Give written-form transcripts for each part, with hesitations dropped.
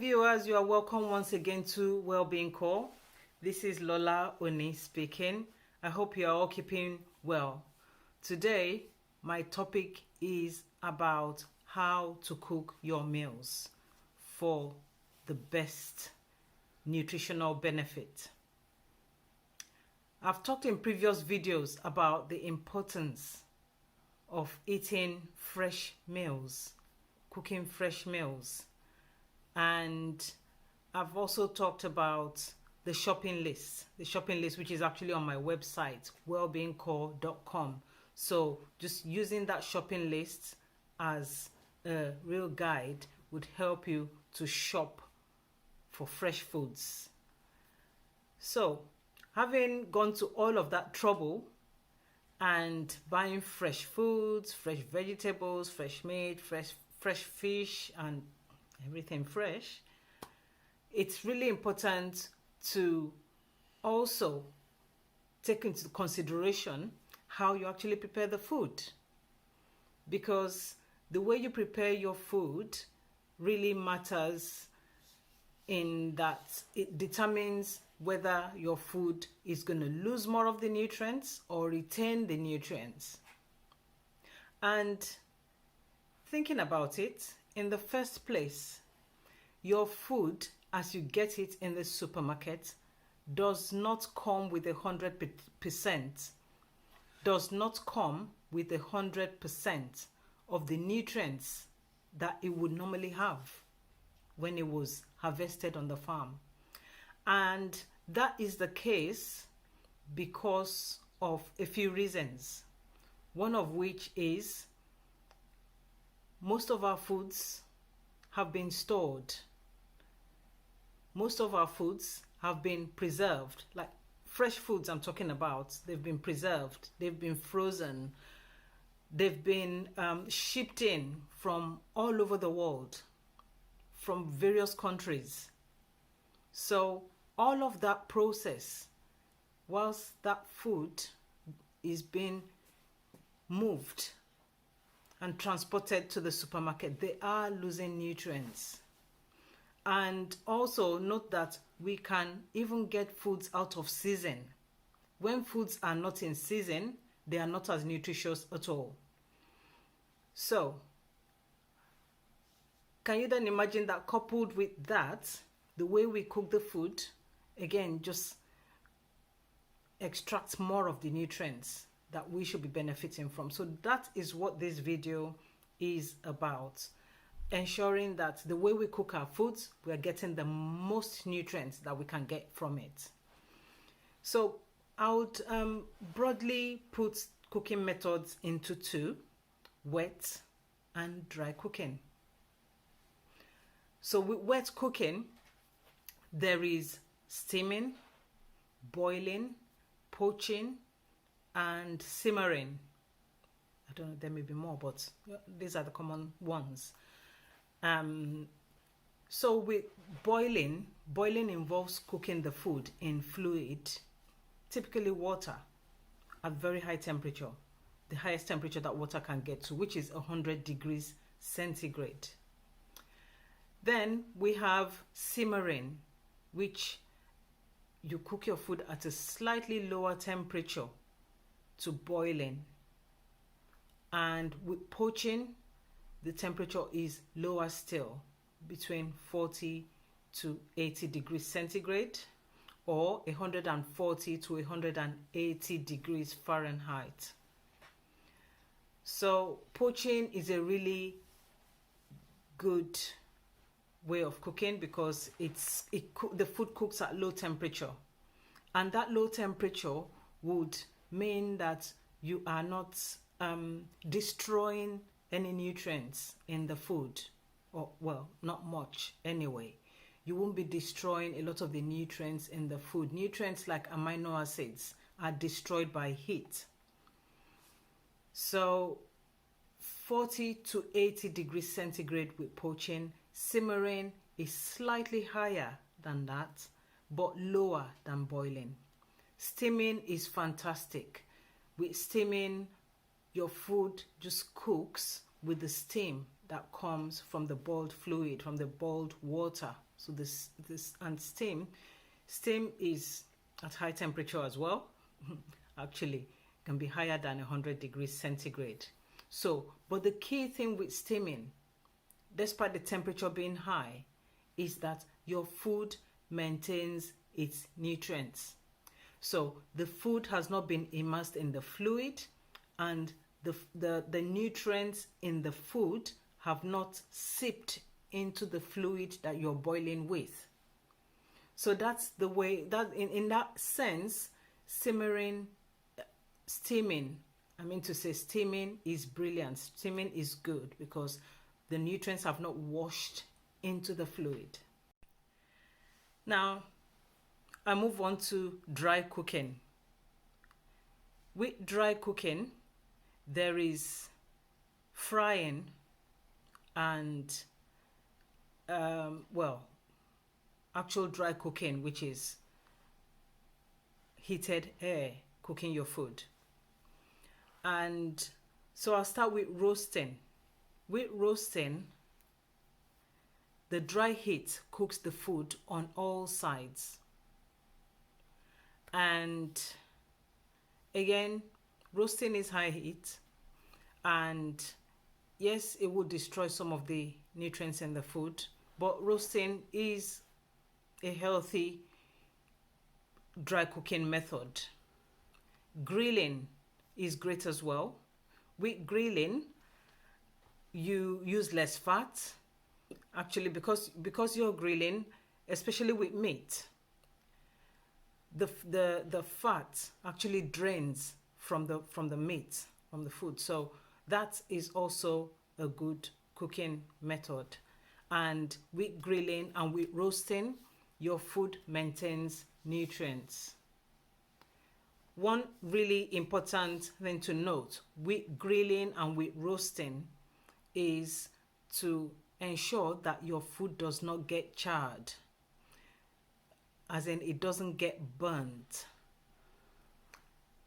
viewers, you are welcome once again to Wellbeing Call. This is Lola Oni speaking. I hope you are all keeping well. Today, my topic is about how to cook your meals for the best nutritional benefit. I've talked in previous videos about the importance of eating fresh meals, cooking fresh meals. And I've also talked about the shopping list which is actually on my website, wellbeingcore.com. So just using that shopping list as a real guide would help you to shop for fresh foods. So having gone to all of that trouble and buying fresh foods, fresh vegetables, fresh meat, fresh fish, and everything fresh, it's really important to also take into consideration how you actually prepare the food, because the way you prepare your food really matters in that it determines whether your food is going to lose more of the nutrients or retain the nutrients. And thinking about it, in the first place, your food as you get it in the supermarket does not come with 100%, does not come with 100% of the nutrients that it would normally have when it was harvested on the farm. And that is the case because of a few reasons. One of which is most of our foods have been stored. Most of our foods have been preserved. Like fresh foods I'm talking about, they've been preserved, they've been frozen, they've been shipped in from all over the world, from various countries. So all of that process, whilst that food is being moved and transported to the supermarket, they are losing nutrients. And also note that we can even get foods out of season. When foods are not in season, they are not as nutritious at all. So, can you then imagine that coupled with that, the way we cook the food, again, just extracts more of the nutrients that we should be benefiting from. So that is what this video is about. Ensuring that the way we cook our foods, we are getting the most nutrients that we can get from it. So I would broadly put cooking methods into two: wet and dry cooking. So with wet cooking, there is steaming, boiling, poaching, and simmering. I don't know, there may be more, but these are the common ones. So with boiling involves cooking the food in fluid, typically water, at very high temperature, the highest temperature that water can get to, which is 100 degrees centigrade. Then we have simmering, which you cook your food at a slightly lower temperature to boiling. And with poaching, the temperature is lower still, between 40 to 80 degrees centigrade or 140 to 180 degrees Fahrenheit. So poaching is a really good way of cooking because the food cooks at low temperature, and that low temperature would mean that you are not destroying any nutrients in the food, or well, not much anyway. You won't be destroying a lot of the nutrients in the food. Nutrients like amino acids are destroyed by heat. So 40 to 80 degrees centigrade with poaching. Simmering is slightly higher than that, but lower than boiling. Steaming is fantastic. With steaming, your food just cooks with the steam that comes from the boiled fluid, from the boiled water. So this and steam is at high temperature as well. Actually, can be higher than 100 degrees centigrade. So, but the key thing with steaming, despite the temperature being high, is that your food maintains its nutrients. So the food has not been immersed in the fluid, and the nutrients in the food have not seeped into the fluid that you're boiling with. So that's the way that in that sense, steaming is brilliant. Steaming is good because the nutrients have not washed into the fluid. Now, I move on to dry cooking. With dry cooking, there is frying and actual dry cooking, which is heated air cooking your food. And so I'll start with roasting. With roasting, the dry heat cooks the food on all sides. And again, roasting is high heat, and yes, it will destroy some of the nutrients in the food, but roasting is a healthy dry cooking method. Grilling is great as well. With grilling, you use less fat. Actually, because you're grilling, especially with meat, the fat actually drains from the meat, from the food. So that is also a good cooking method. And with grilling and with roasting, your food maintains nutrients. One really important thing to note with grilling and with roasting is to ensure that your food does not get charred, as in it doesn't get burnt,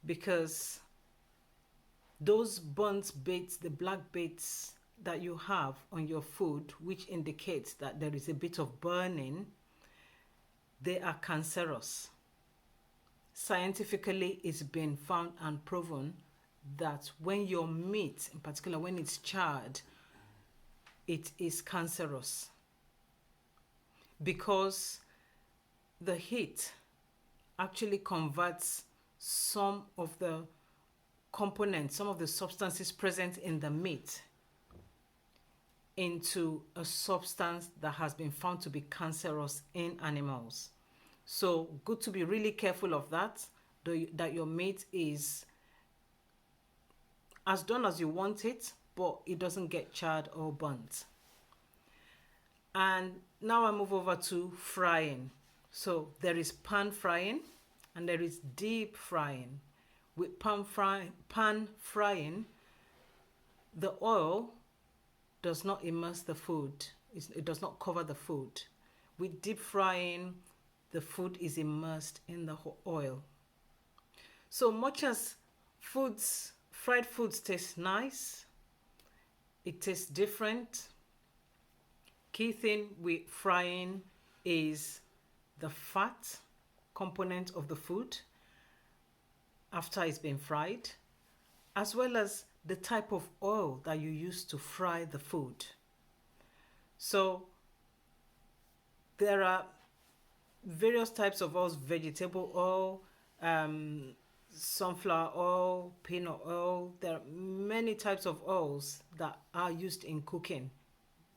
because those burnt bits, the black bits that you have on your food, which indicates that there is a bit of burning, they are cancerous. Scientifically, it's been found and proven that when your meat, in particular when it's charred, it is cancerous, because the heat actually converts some of the components, some of the substances present in the meat into a substance that has been found to be cancerous in animals. So good to be really careful of that, that your meat is as done as you want it, but it doesn't get charred or burnt. And now I move over to frying. So there is pan frying and there is deep frying. With pan frying, the oil does not immerse the food. It does not cover the food. With deep frying, the food is immersed in the oil. So much as fried foods taste nice, it tastes different. Key thing with frying is the fat component of the food after it's been fried, as well as the type of oil that you use to fry the food. So there are various types of oils: vegetable oil, sunflower oil, peanut oil. There are many types of oils that are used in cooking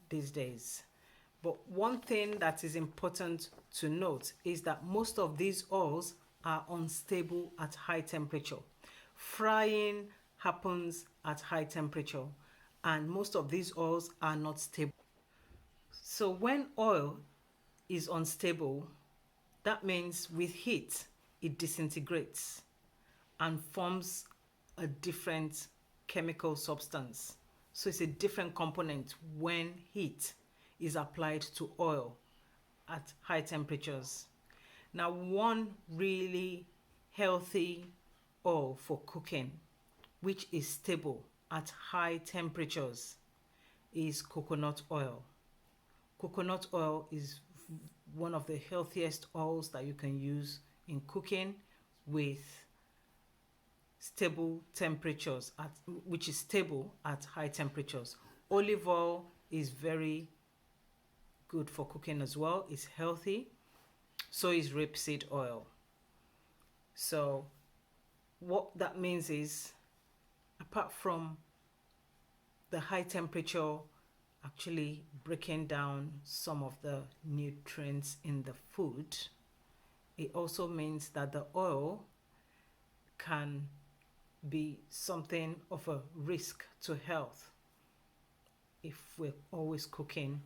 these days. But one thing that is important to note is that most of these oils are unstable at high temperature. Frying happens at high temperature, and most of these oils are not stable. So when oil is unstable, that means with heat, it disintegrates and forms a different chemical substance. So it's a different component when heat is applied to oil at high temperatures. Now, one really healthy oil for cooking, which is stable at high temperatures, is coconut oil. Coconut oil is one of the healthiest oils that you can use in cooking, with stable temperatures, which is stable at high temperatures. Olive oil is very good for cooking as well. It's healthy. So is rapeseed oil. So what that means is, apart from the high temperature actually breaking down some of the nutrients in the food, it also means that the oil can be something of a risk to health if we're always cooking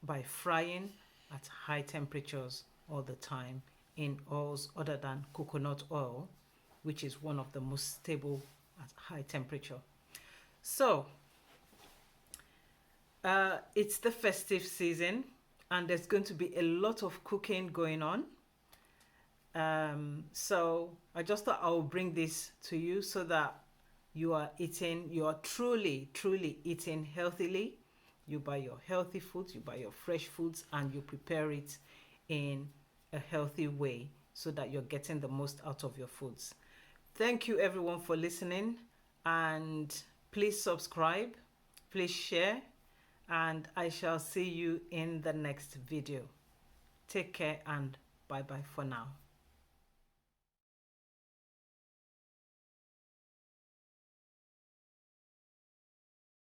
by frying at high temperatures all the time in oils other than coconut oil, which is one of the most stable at high temperature. So it's the festive season and there's going to be a lot of cooking going on. So I just thought I will bring this to you so that you are truly eating healthily. You buy your healthy foods, you buy your fresh foods, and you prepare it in a healthy way so that you're getting the most out of your foods. Thank you everyone for listening, and please subscribe, please share, and I shall see you in the next video. Take care and bye bye for now.